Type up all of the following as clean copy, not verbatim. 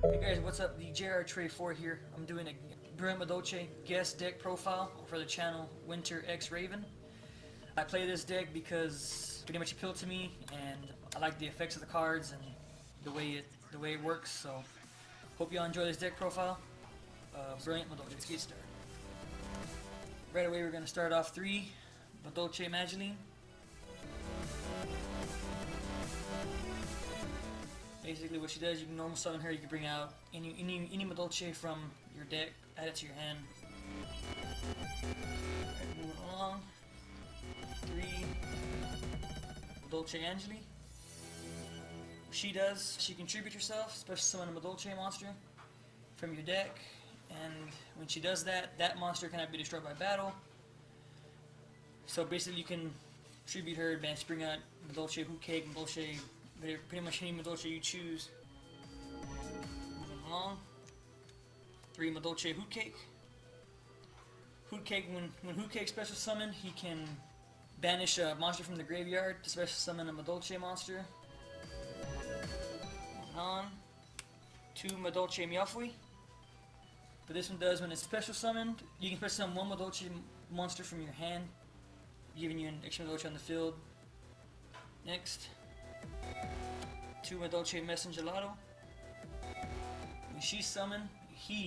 Hey guys, what's up? TheJRTrey4 here. I'm doing a Brilliant Madolche guest deck profile for the channel Winter X Raven. I play this deck because pretty much appealed to me, and I like the effects of the cards and the way it works. So hope y'all enjoy this deck profile. Brilliant Madolche. Let's get started. Right away, we're gonna start off 3 Madolche Magileine. Basically, what she does, you can normal summon her. You can bring out any Madolche from your deck, add it to your hand. Alright, moving along. 3 Madolche Anjelly. What she does, she can tribute herself, special summon a Madolche monster from your deck, and when she does that, that monster cannot be destroyed by battle. So basically, you can tribute her, advance, bring out Madolche Hootcake, Madolche. Pretty much any Madolche you choose. Moving along. 3 Madolche Hootcake. Hootcake, when Hootcake special summon, he can banish a monster from the graveyard to special summon a Madolche monster. Moving on. 2 Madolche Mewfeuille. But this one does, when it's special summoned, you can special summon 1 Madolche monster from your hand, giving you an extra Madolche on the field. Next. 2 Madolche Messengelato. When he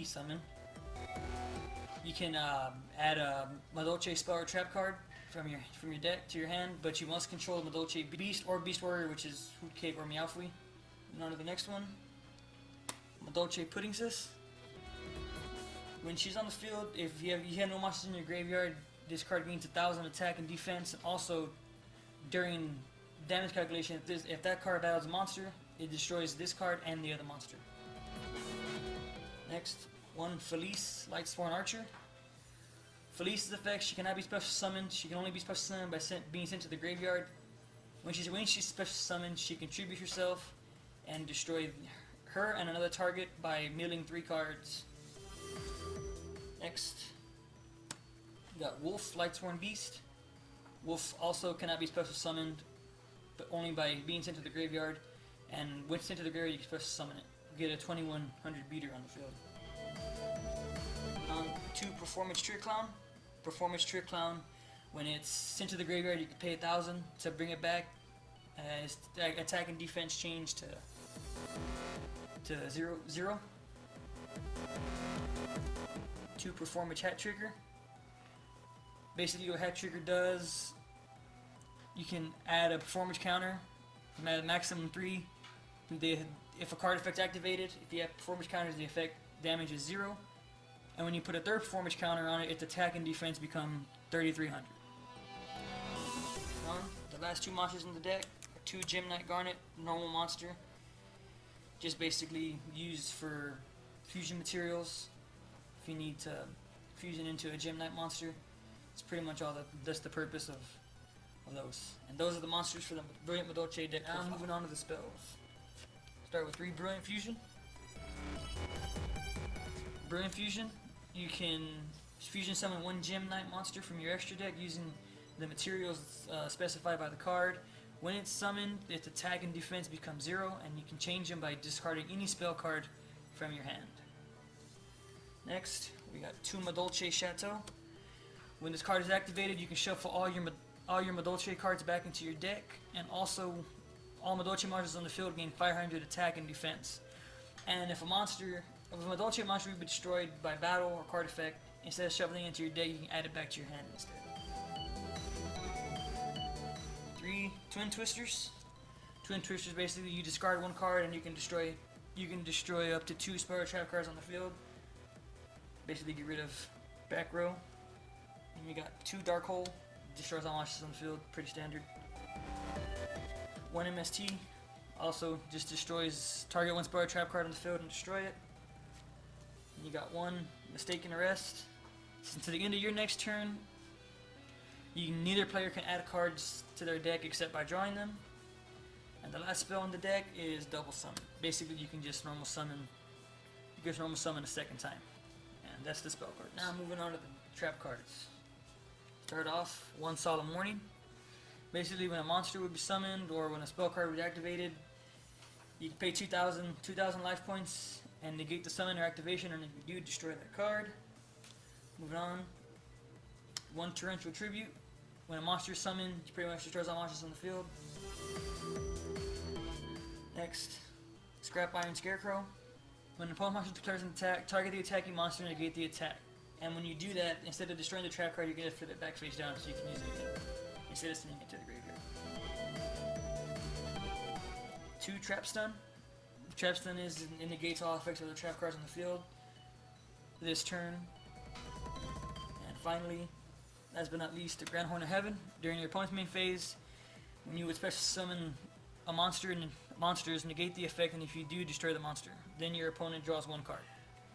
summon, you can add a Madolche spell or trap card from your deck to your hand, but you must control Madolche Beast or Beast Warrior, which is Hootcake or Mewfeuille. And on to the next one. Madolche Puddingcess. When she's on the field, if you have no monsters in your graveyard, this card gains 1000 attack and defense, and also during damage calculation, if that card battles a monster, it destroys this card and the other monster. Next, 1 Feliz, Lightsworn Archer. Feliz's effect, she cannot be special summoned. She can only be special summoned by being sent to the graveyard. When she's special summoned, she can tribute herself and destroy her and another target by milling 3 cards. Next, we got Wulf, Lightsworn Beast. Wulf also cannot be special summoned, but only by being sent to the graveyard, and when sent to the graveyard you can special summon it. Get a 2100 beater on the field. 2 Performage Hat Tricker. Performage Hat Tricker, when it's sent to the graveyard you can pay 1000 to bring it back. Its attack and defense change to 0. 2 Performage Hat Tricker. Basically what Hat Tricker does, you can add a performance counter from a maximum 3. If a card effect's activated, if you have performance counters, the effect damage is 0. And when you put a third performance counter on it, its attack and defense become 3300. The last 2 monsters in the deck are 2 Gemnite Garnet, normal monster. Just basically used for fusion materials. If you need to fusion into a Gemnite monster, it's pretty much all that's the purpose of those. And those are the monsters for the Brilliant Madolche deck. Now moving on to the spells. Start with 3 Brilliant Fusion. Brilliant Fusion, you can fusion summon 1 Gemnite monster from your extra deck using the materials specified by the card. When it's summoned, its attack and defense become 0, and you can change them by discarding any spell card from your hand. Next, we got 2 Madolche Chateau. When this card is activated, you can shuffle all your Madolche cards back into your deck, and also all Madolche monsters on the field gain 500 attack and defense. And if a Madolche monster will be destroyed by battle or card effect, instead of shuffling it into your deck, you can add it back to your hand instead. 3 Twin Twisters. Twin Twisters, basically you discard 1 card and you can destroy up to 2 spell or trap cards on the field. Basically get rid of back row. And we got 2 Dark Hole. Destroys all monsters on the field, pretty standard. 1 MST, also just destroys target 1 spell or trap card on the field and destroy it. And you got 1 Mistaken Arrest. Since to the end of your next turn, neither player can add cards to their deck except by drawing them. And the last spell on the deck is Double Summon. Basically you can just normal summon a second time. And that's the spell cards. Now moving on to the trap cards. Start off 1 Solemn Warning. Basically, when a monster would be summoned or when a spell card would be activated, you can pay 2,000 life points and negate the summon or activation, and if you do, destroy that card. Moving on. 1 Torrential Tribute. When a monster is summoned, it pretty much destroys all monsters on the field. Next, Scrap Iron Scarecrow. When an opponent monster declares an attack, target the attacking monster and negate the attack. And when you do that, instead of destroying the trap card, you're going to flip it back face down so you can use it again, instead of sending it to the graveyard. 2 Trap Stun. Trap Stun is it negates all effects of the trap cards on the field this turn. And finally, last but not least, the Grand Horn of Heaven. During your opponent's main phase, when you would special summon a monster and monsters, negate the effect, and if you do, destroy the monster. Then your opponent draws 1 card.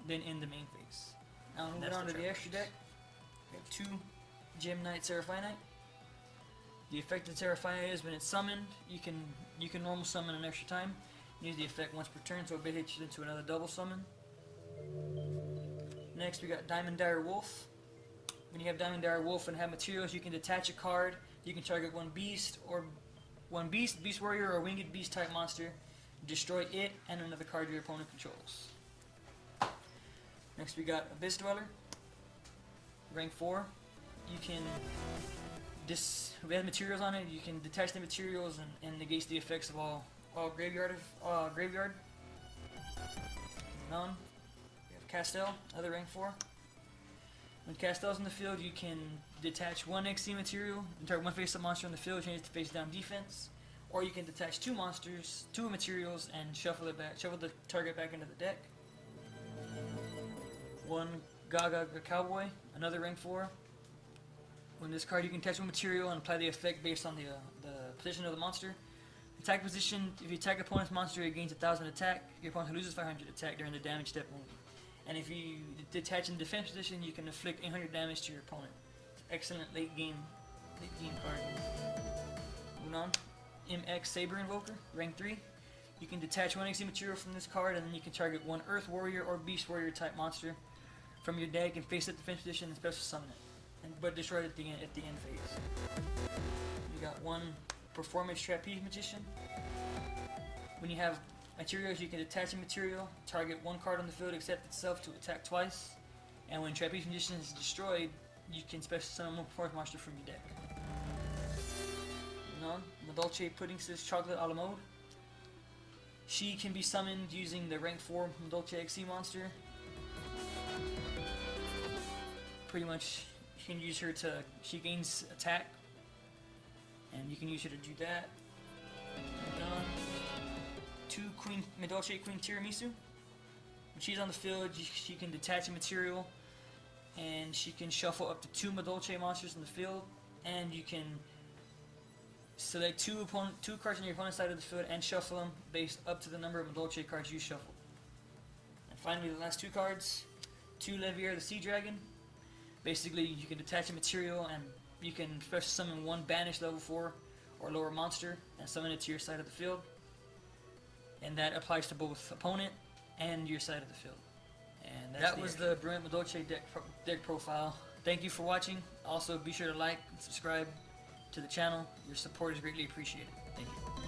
Then end the main phase. Now moving on to the extra deck, we have 2 Gem Knight Seraphinite. The effect of Seraphinite is when it's summoned, you can normal summon an extra time. Use the effect once per turn, so it hits you into another double summon. Next we got Diamond Dire Wulf. When you have Diamond Dire Wulf and have materials, you can detach a card. You can target one beast, Beast Warrior, or Winged Beast type monster. Destroy it and another card your opponent controls. Next we got Abyss Dweller. Rank 4. You can we have materials on it. You can detach the materials and negate the effects of all graveyard. Moving on, we have Castel, other rank 4. When Castel's in the field, you can detach 1 XC material and target 1 face-up monster on the field, change it to face-down defense. Or you can detach 2 materials, and shuffle the target back into the deck. 1 Gagaga Cowboy, another rank 4. When this card, you can attach 1 material and apply the effect based on the position of the monster. Attack position, if you attack opponent's monster, it gains 1000 attack. Your opponent loses 500 attack during the damage step only. And if you detach in defense position, you can inflict 800 damage to your opponent. It's an excellent late game card. Moving on, M-X-Saber Invoker, rank 3. You can detach 1 XC material from this card, and then you can target 1 Earth Warrior or Beast Warrior type monster from your deck and face it defense position and special summon it, but destroy it at the end phase. You got 1 Performage Trapeze Magician. When you have materials, you can detach a material, target 1 card on the field except itself to attack twice, and when Trapeze Magician is destroyed, you can special summon 1 Performance monster from your deck. Moving on, Madolche Puddingcess Chocolat-a-la-Mode. She can be summoned using the rank 4 Madolche XC monster. Pretty much, you can use her she gains attack, and you can use her to do that. Moving on. 2 Madolche Queen Tiaramisu. When she's on the field, she can detach a material, and she can shuffle up to 2 Madolche monsters in the field, and you can select 2 cards on your opponent's side of the field and shuffle them based up to the number of Madolche cards you shuffled. And finally, the last 2 cards, 2 Levier the Sea Dragon. Basically, you can detach a material, and you can special summon 1 banished level 4 or lower monster and summon it to your side of the field. And that applies to both opponent and your side of the field. And that was the Brilliant Madolche deck profile. Thank you for watching. Also, be sure to like and subscribe to the channel. Your support is greatly appreciated. Thank you.